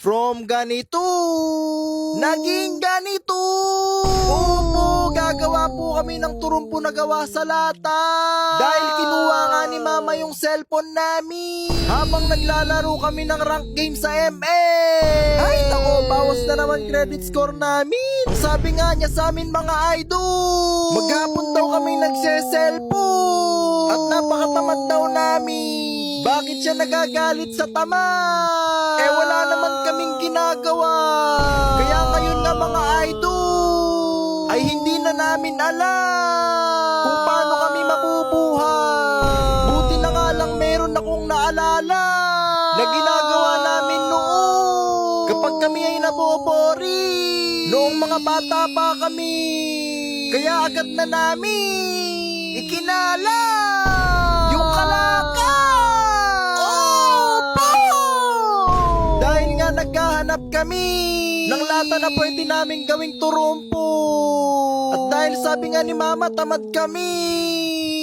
From ganito, naging ganito. Opo, gagawa po kami ng turumpo na gawa sa lata. Dahil kinuha nga ni mama yung cellphone namin habang naglalaro kami ng rank game sa ML. Ay nako, bawas na naman credit score namin. Sabi nga niya sa amin mga idol, maghapon daw kami nagse-cellphone at napakatamad daw namin. Bakit siya nagagalit sa tamad? Wala naman kaming ginagawa. Kaya ngayon nga mga idol, ay hindi na namin alam kung paano kami mabubuhay. Buti na nga lang meron akong naalala na ginagawa namin noon kapag kami ay nabobori. Noong mga bata pa kami, kaya agad na namin ikinala yung kalaka. Opo! Dahil nga naghahanap kami ng lata na pwede namin gawing turumpo. At dahil sabi nga ni mama tamad kami,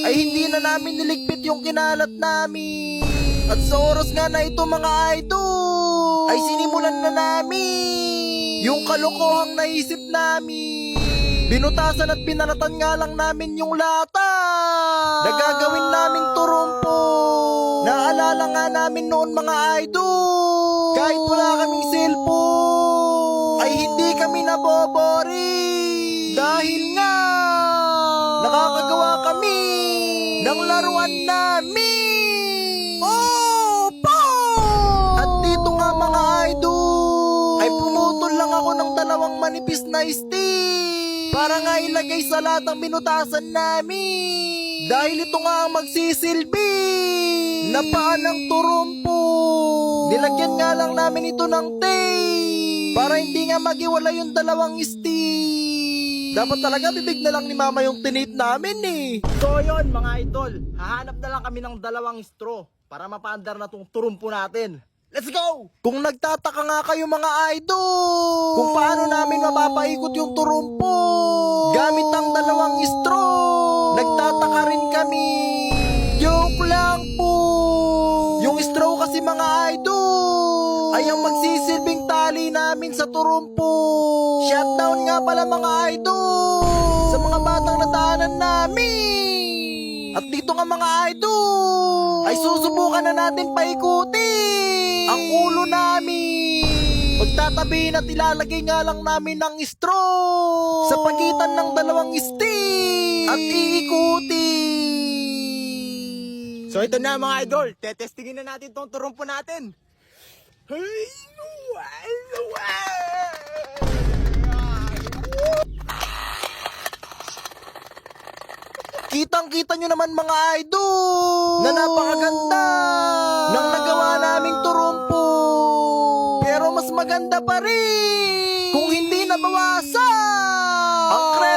ay hindi na namin niligpit yung kinalat namin. At sa oras nga na ito mga idol, ay sinimulan na namin yung kalokohang naisip namin. Binutasan at pinalatan nga lang namin yung lata na gagawin naming turumpo. Naalala nga namin noon mga idol, kahit wala kaming cellphone, ay hindi kami nabobori. Dahil nga nakakagawa kami ng laruan namin. Opo! At dito nga mga idol, ay pumutol lang ako ng dalawang manipis na stick para nga ilagay sa latang binutasan namin. Dahil ito nga ang magsisilbi na paan ng turumpo. Nilagyan nga lang namin ito ng tape para hindi nga magiwala yung dalawang stick. Dapat talaga bibig na lang ni mama yung tinip namin eh. So yun mga idol, hahanap na lang kami ng dalawang straw para mapaandar na tong turumpo natin. Let's go! Kung nagtataka nga kayo mga idol kung paano namin mapapaikot yung turumpo gamit ang dalawang straw, nagtataka rin kami. Joke lang po. Yung straw kasi mga idol ay ang magsisilbing tali namin sa turumpo. Shutdown nga pala mga idol sa mga batang nadaanan namin. At dito nga mga idol ay susubukan na natin paikutin ang ulo namin. Magtatabi at ilalagay nga lang namin ng straw sa pagitan ng dalawang stick at iikuti. So ito na mga idol, tetestingin na natin tong turumpo natin. Hey, Kitang-kita nyo naman mga idol na napakaganda ng nagawa naming turumpo. Pero mas maganda pa rin kung hindi nabawasan ang credit